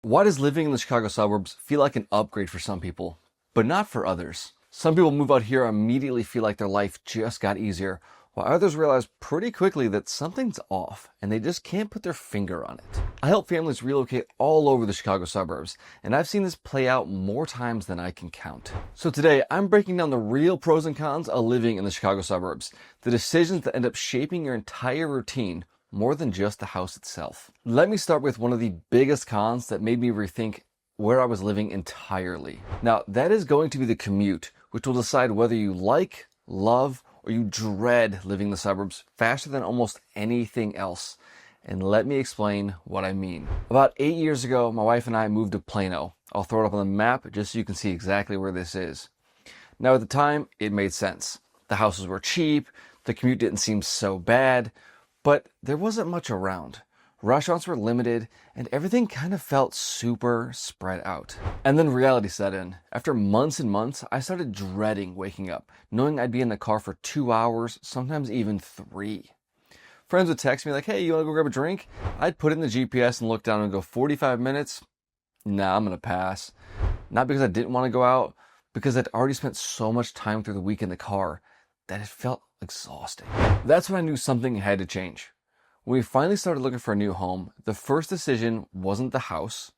Why does living in the Chicago suburbs feel like an upgrade for some people, but not for others? Some people move out here and immediately feel like their life just got easier, while others realize pretty quickly that something's off and they just can't put their finger on it. I help families relocate all over the Chicago suburbs, and I've seen this play out more times than I can count. So today, I'm breaking down the real pros and cons of living in the Chicago suburbs, the decisions that end up shaping your entire routine, more than just the house itself. Let me start with one of the biggest cons that made me rethink where I was living entirely. Now, that is going to be the commute, which will decide whether you like, love, or you dread living in the suburbs faster than almost anything else. And let me explain what I mean. About 8 years ago, my wife and I moved to Plano. I'll throw it up on the map just so you can see exactly where this is. Now, at the time, it made sense. The houses were cheap, the commute didn't seem so bad, but there wasn't much around. Restaurants were limited, and everything kind of felt super spread out. And then reality set in. After months and months, I started dreading waking up, knowing I'd be in the car for 2 hours, sometimes even 3. Friends would text me like, hey, you want to go grab a drink? I'd put it in the GPS and look down and go 45 minutes? Nah, I'm going to pass. Not because I didn't want to go out, because I'd already spent so much time through the week in the car that it felt exhausting. That's when I knew something had to change. When we finally started looking for a new home, the first decision wasn't the house.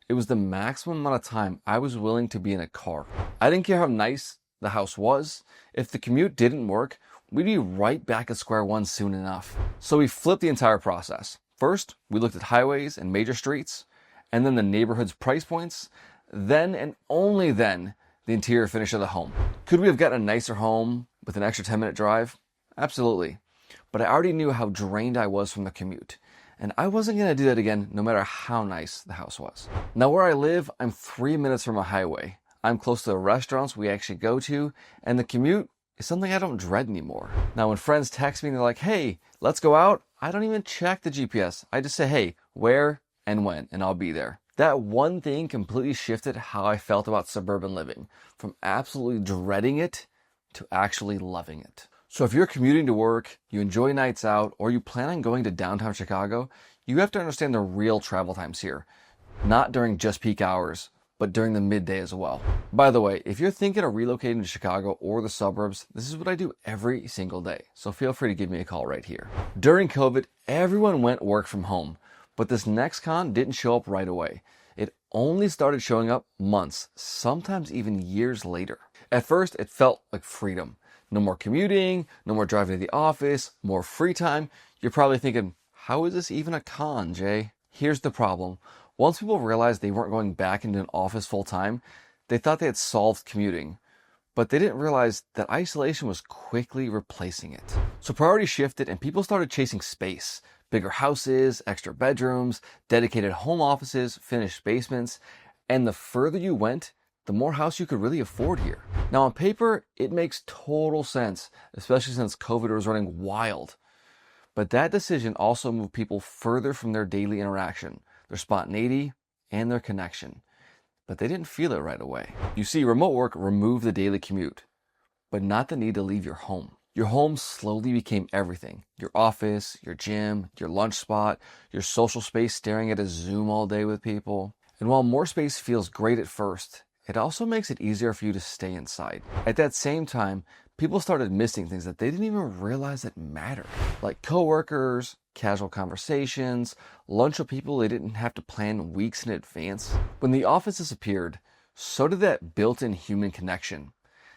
It was the maximum amount of time I was willing to be in a car. I didn't care how nice the house was. If the commute didn't work, we'd be right back at square one soon enough. So we flipped the entire process. First, we looked at highways and major streets, and then the neighborhood's price points. Then, and only then, the interior finish of the home. Could we have gotten a nicer home with an extra 10-minute drive? Absolutely. But I already knew how drained I was from the commute, and I wasn't going to do that again no matter how nice the house was. Now where I live, I'm 3 minutes from a highway. I'm close to the restaurants we actually go to, and the commute is something I don't dread anymore. Now when friends text me and they're like, hey, let's go out, I don't even check the GPS. I just say, hey, where and when, and I'll be there. That one thing completely shifted how I felt about suburban living, from absolutely dreading it to actually loving it. So if you're commuting to work, you enjoy nights out, or you plan on going to downtown Chicago, you have to understand the real travel times here. Not during just peak hours, but during the midday as well. By the way, if you're thinking of relocating to Chicago or the suburbs, this is what I do every single day. So feel free to give me a call right here. During COVID, everyone went work from home, but this next con didn't show up right away. It only started showing up months, sometimes even years later. At first, it felt like freedom. No more commuting, no more driving to the office, more free time. You're probably thinking, how is this even a con, Jay? Here's the problem. Once people realized they weren't going back into an office full time, they thought they had solved commuting. But they didn't realize that isolation was quickly replacing it. So priorities shifted and people started chasing space. Bigger houses, extra bedrooms, dedicated home offices, finished basements. And the further you went, the more house you could really afford here. Now on paper, it makes total sense, especially since COVID was running wild. But that decision also moved people further from their daily interaction, their spontaneity, and their connection. But they didn't feel it right away. You see, remote work removed the daily commute, but not the need to leave your home. Your home slowly became everything. Your office, your gym, your lunch spot, your social space staring at a Zoom all day with people. And while more space feels great at first, it also makes it easier for you to stay inside. At that same time, people started missing things that they didn't even realize that mattered. Like coworkers, casual conversations, lunch with people they didn't have to plan weeks in advance. When the office disappeared, so did that built-in human connection.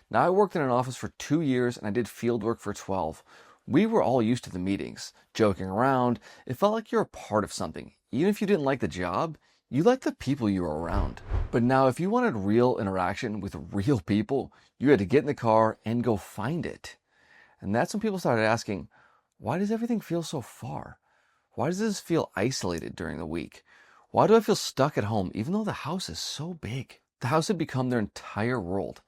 Now I worked in an office for 2 years and I did field work for 12. We were all used to the meetings, joking around. It felt like you were a part of something. Even if you didn't like the job, you liked the people you were around. But now if you wanted real interaction with real people, you had to get in the car and go find it. And that's when people started asking, why does everything feel so far? Why does this feel isolated during the week? Why do I feel stuck at home even though the house is so big? The house had become their entire world.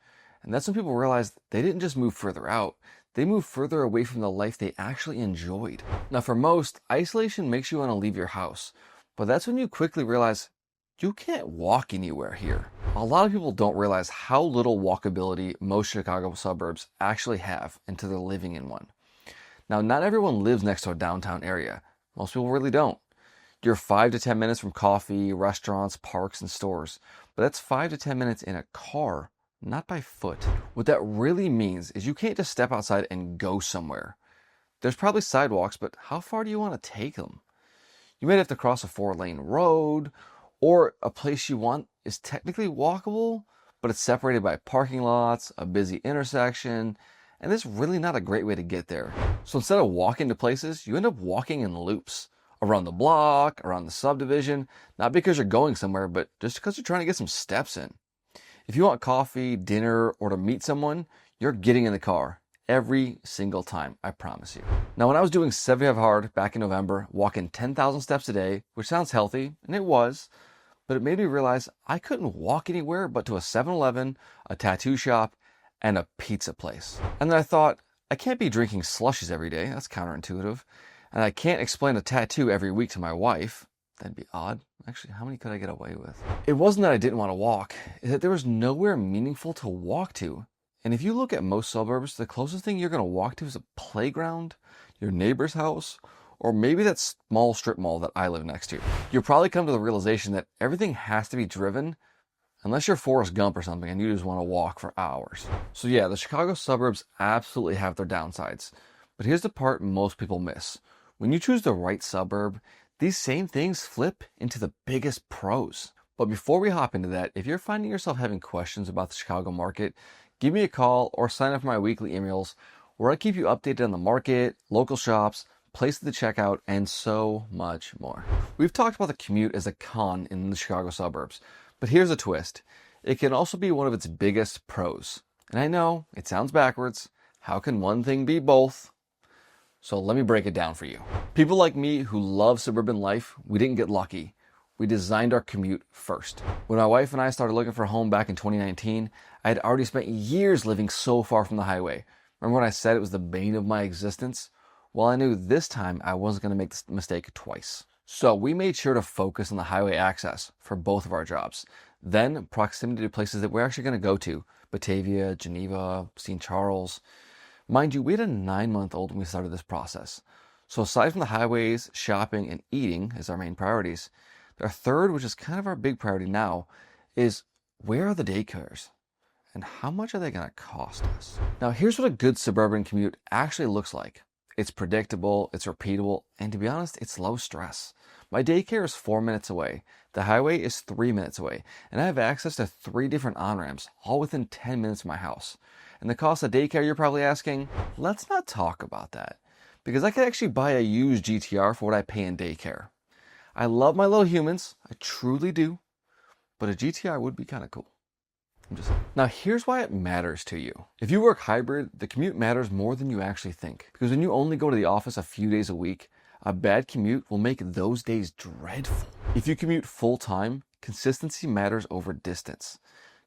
And that's when people realized they didn't just move further out, they moved further away from the life they actually enjoyed. Now for most, isolation makes you want to leave your house. But that's when you quickly realize you can't walk anywhere here. A lot of people don't realize how little walkability most Chicago suburbs actually have until they're living in one. Now, not everyone lives next to a downtown area. Most people really don't. You're 5 to 10 minutes from coffee, restaurants, parks, and stores. But that's 5 to 10 minutes in a car, not by foot. What that really means is you can't just step outside and go somewhere. There's probably sidewalks, but how far do you want to take them? You might have to cross a 4-lane road, or a place you want is technically walkable, but it's separated by parking lots, a busy intersection, and there's really not a great way to get there. So instead of walking to places, you end up walking in loops. Around the block, around the subdivision, not because you're going somewhere, but just because you're trying to get some steps in. If you want coffee, dinner, or to meet someone, you're getting in the car every single time, I promise you. Now, when I was doing 75 hard back in November, walking 10,000 steps a day, which sounds healthy, and it was, but it made me realize I couldn't walk anywhere but to a 7-Eleven, a tattoo shop, and a pizza place. And then I thought, I can't be drinking slushies every day. That's counterintuitive. And I can't explain a tattoo every week to my wife. That'd be odd. Actually, how many could I get away with? It wasn't that I didn't want to walk. It's that there was nowhere meaningful to walk to. And if you look at most suburbs, the closest thing you're going to walk to is a playground, your neighbor's house, or maybe that small strip mall that I live next to. You'll probably come to the realization that everything has to be driven, unless you're Forrest Gump or something and you just want to walk for hours. So yeah, the Chicago suburbs absolutely have their downsides. But here's the part most people miss. When you choose the right suburb, these same things flip into the biggest pros. But before we hop into that, if you're finding yourself having questions about the Chicago market, give me a call or sign up for my weekly emails where I keep you updated on the market, local shops, places to check out, and so much more. We've talked about the commute as a con in the Chicago suburbs, but here's a twist. It can also be one of its biggest pros. And I know, it sounds backwards. How can one thing be both? So let me break it down for you. People like me who love suburban life, we didn't get lucky. We designed our commute first. When my wife and I started looking for a home back in 2019, I had already spent years living so far from the highway. Remember when I said it was the bane of my existence? Well, I knew this time I wasn't going to make this mistake twice. So we made sure to focus on the highway access for both of our jobs. Then proximity to places that we're actually going to go to. Batavia, Geneva, St. Charles. Mind you, we had a 9-month-old when we started this process. So aside from the highways, shopping, and eating as our main priorities, our third, which is kind of our big priority now, is where are the daycares? And how much are they going to cost us? Now, here's what a good suburban commute actually looks like. It's predictable, it's repeatable, and to be honest, it's low stress. My daycare is 4 minutes away. The highway is 3 minutes away. And I have access to 3 different on-ramps, all within 10 minutes of my house. And the cost of daycare, you're probably asking? Let's not talk about that. Because I could actually buy a used GTR for what I pay in daycare. I love my little humans. I truly do. But a GTR would be kind of cool. Now here's why it matters to you. If you work hybrid, the commute matters more than you actually think. Because when you only go to the office a few days a week, a bad commute will make those days dreadful. If you commute full time, consistency matters over distance.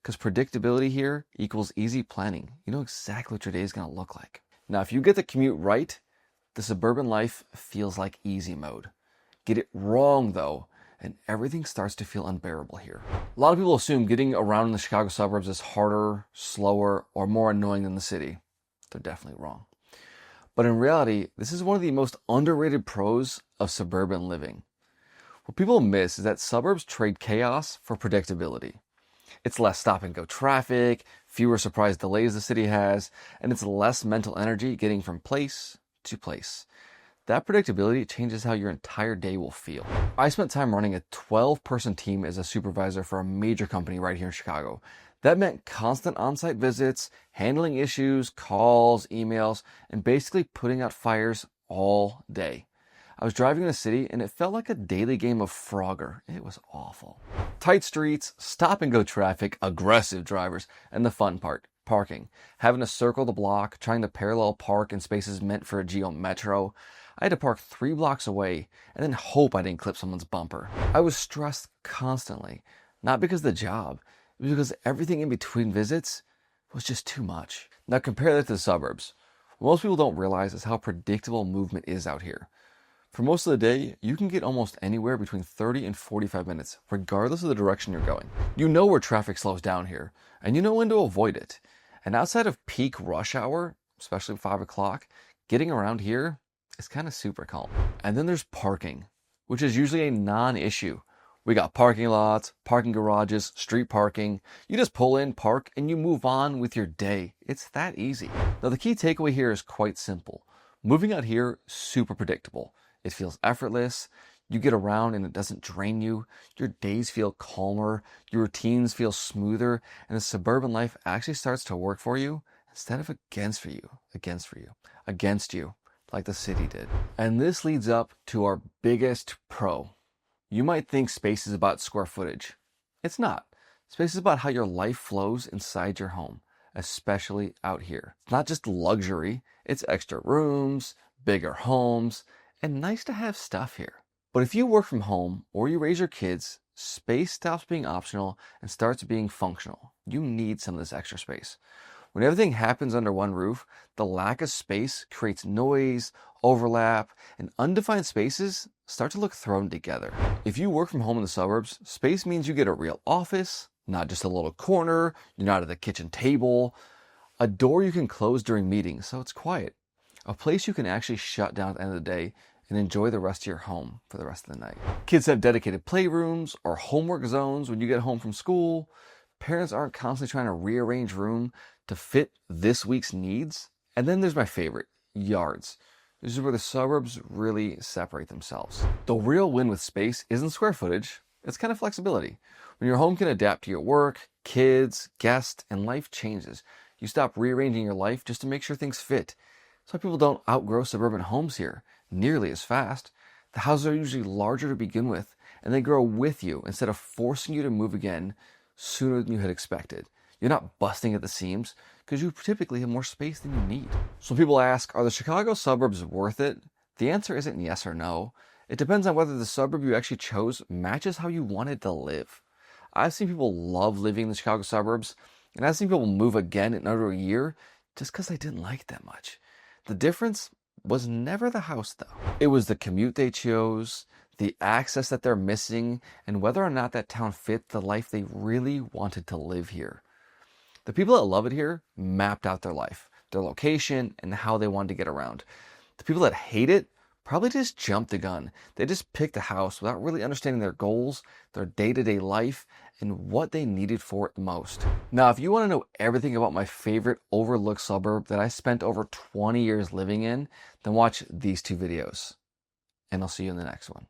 Because predictability here equals easy planning. You know exactly what your day is going to look like. Now, if you get the commute right, the suburban life feels like easy mode. Get it wrong, though, and everything starts to feel unbearable here. A lot of people assume getting around in the Chicago suburbs is harder, slower, or more annoying than the city. They're definitely wrong. But in reality, this is one of the most underrated pros of suburban living. What people miss is that suburbs trade chaos for predictability. It's less stop-and-go traffic, fewer surprise delays the city has, and it's less mental energy getting from place to place. That predictability changes how your entire day will feel. I spent time running a 12-person team as a supervisor for a major company right here in Chicago. That meant constant on-site visits, handling issues, calls, emails, and basically putting out fires all day. I was driving in the city and it felt like a daily game of Frogger. It was awful. Tight streets, stop-and-go traffic, aggressive drivers, and the fun part, parking. Having to circle the block, trying to parallel park in spaces meant for a Geo Metro. I had to park 3 blocks away and then hope I didn't clip someone's bumper. I was stressed constantly, not because of the job, it was because everything in between visits was just too much. Now compare that to the suburbs. What most people don't realize is how predictable movement is out here. For most of the day, you can get almost anywhere between 30 and 45 minutes, regardless of the direction you're going. You know where traffic slows down here, and you know when to avoid it. And outside of peak rush hour, especially 5 o'clock, getting around here is kind of super calm. And then there's parking, which is usually a non-issue. We got parking lots, parking garages, street parking. You just pull in, park, and you move on with your day. It's that easy. Now, the key takeaway here is quite simple. Moving out here, super predictable. It feels effortless. You get around and it doesn't drain you. Your days feel calmer. Your routines feel smoother. And the suburban life actually starts to work for you instead of against you, like the city did. And this leads up to our biggest pro. You might think space is about square footage. It's not. Space is about how your life flows inside your home, especially out here. It's not just luxury, it's extra rooms, bigger homes, and nice to have stuff here. But if you work from home or you raise your kids, space stops being optional and starts being functional. You need some of this extra space. When everything happens under one roof, the lack of space creates noise, overlap, and undefined spaces start to look thrown together. If you work from home in the suburbs, space means you get a real office, not just a little corner, you're not at the kitchen table, a door you can close during meetings so it's quiet, a place you can actually shut down at the end of the day and enjoy the rest of your home for the rest of the night. Kids have dedicated playrooms or homework zones when you get home from school. Parents aren't constantly trying to rearrange room to fit this week's needs. And then there's my favorite, yards. This is where the suburbs really separate themselves. The real win with space isn't square footage, it's kind of flexibility. When your home can adapt to your work, kids, guests, and life changes, you stop rearranging your life just to make sure things fit. That's why people don't outgrow suburban homes here nearly as fast. The houses are usually larger to begin with, and they grow with you instead of forcing you to move again sooner than you had expected. You're not busting at the seams because you typically have more space than you need. So people ask, are the Chicago suburbs worth it? The answer isn't yes or no. It depends on whether the suburb you actually chose matches how you wanted to live. I've seen people love living in the Chicago suburbs, and I've seen people move again in under a year just because they didn't like it that much. The difference was never the house though. It was the commute they chose, the access that they're missing, and whether or not that town fit the life they really wanted to live here. The people that love it here mapped out their life, their location, and how they wanted to get around. The people that hate it probably just jumped the gun. They just picked a house without really understanding their goals, their day-to-day life, and what they needed for it most. Now, if you want to know everything about my favorite overlooked suburb that I spent over 20 years living in, then watch these two videos. And I'll see you in the next one.